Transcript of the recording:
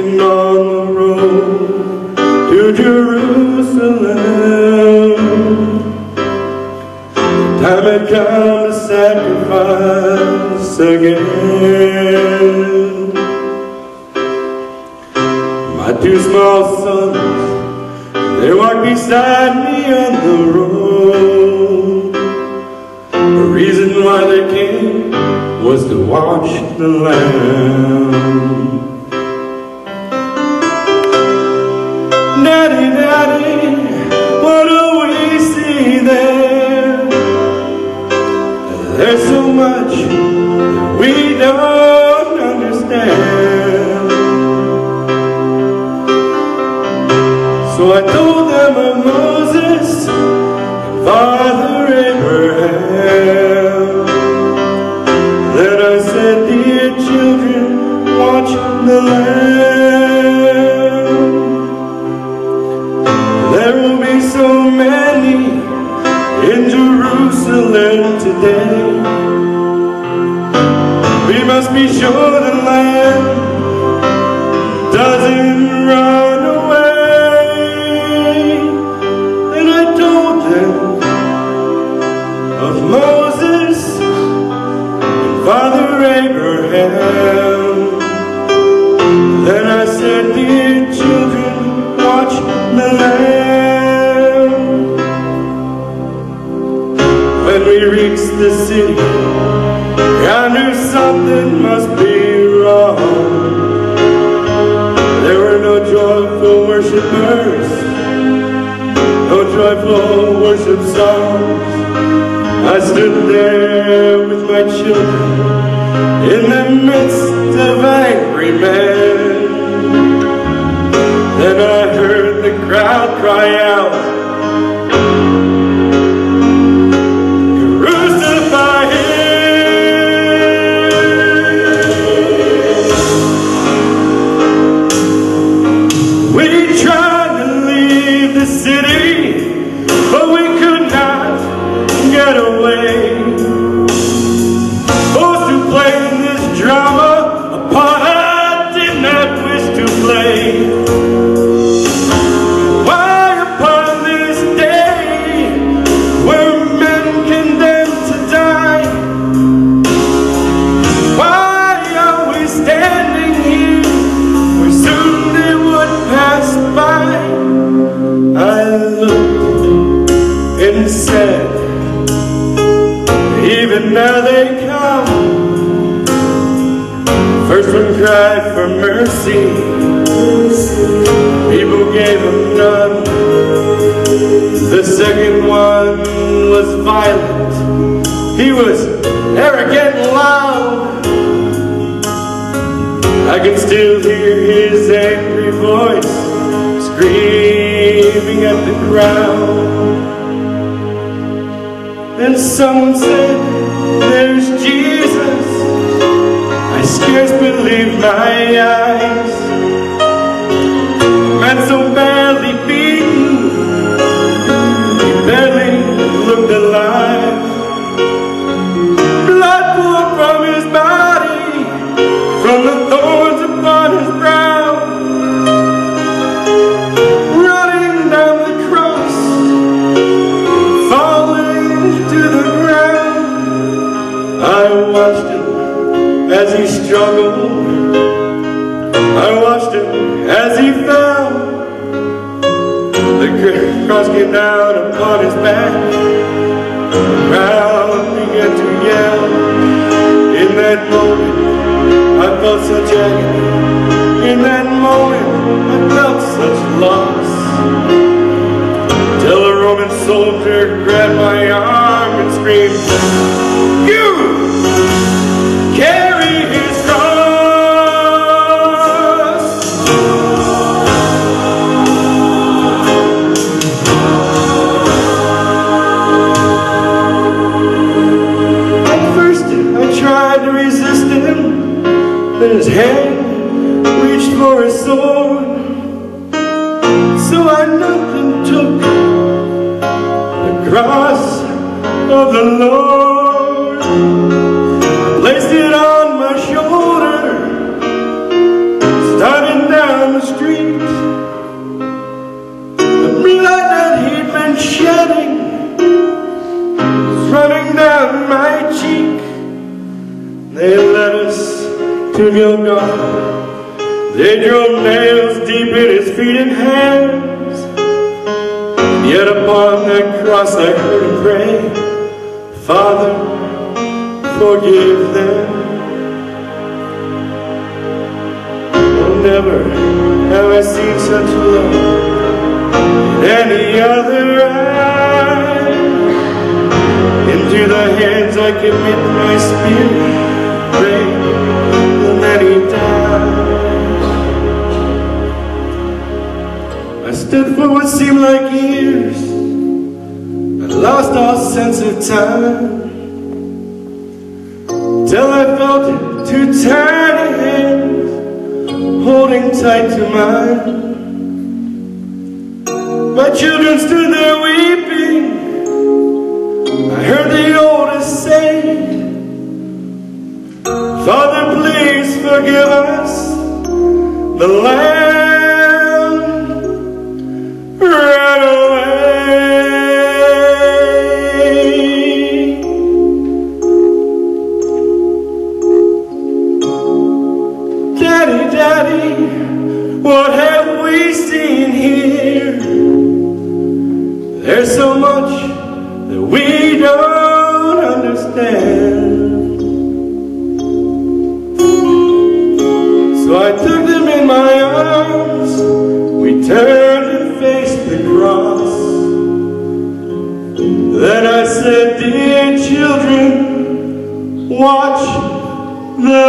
walking on the road to Jerusalem. Time had come to sacrifice again. My two small sons, they walked beside me on the road. The reason why they came was to watch the Lamb. Daddy, Daddy, what do we see there? There's so much we don't understand. So I told them of Moses and Father Abraham. Then I said, dear children, watch the Lamb. There will be so many in Jerusalem today. We must be sure the Lamb doesn't run away. And I told them of Moses and Father Abraham. Then I said, dear children, watch the Lamb. When we reached the city, I knew something must be wrong. There were no joyful worshipers, no joyful worship songs. I stood there with my children in the midst of angry men. Then I heard the crowd cry out, crucify him! We tried to leave the city, but we could not get away. Forced to play this drama, a part I did not wish to play. Why upon this day were men condemned to die? Why are we standing here where soon they would pass by? I looked and said, even now they come. First one cried for mercy, people gave him none. The second one was violent, he was arrogant and loud. I can still hear his angry voice screaming at the crowd. Then someone said, there's Jesus. I scarce believed my eyes. Man so badly beaten, he barely looked alive. Blood poured from his body, from the thorns upon his brow. Running down the cross, falling to the ground. I watched him as he struggled, I watched him as he fell. The cross came down upon his back, the crowd began to yell. In that moment, I felt such agony. In that moment, I felt such loss. Till a Roman soldier grabbed my arm and screamed, you! Carry his cross. At first I tried to resist him, then his hand reached for his sword. So I knelt and took the cross of the Lord, placed it on my shoulder, starting down they led us to Golgotha. They drove nails deep in his feet and hands. Yet upon that cross I heard him pray, Father, forgive them. Oh, never have I seen such love in any other eye. Into the hands I commit my spirit, pray, and then he died. I stood for what seemed like years. I lost all sense of time, till I felt two tiny hands holding tight to mine. My children stood there weeping. I heard the oldest say, Father, please forgive us. The Lamb ran away. Daddy, Daddy, what have we seen here? There's so much that we don't understand. So I took them in my arms. We turned and faced the cross. Then I said, dear children, watch the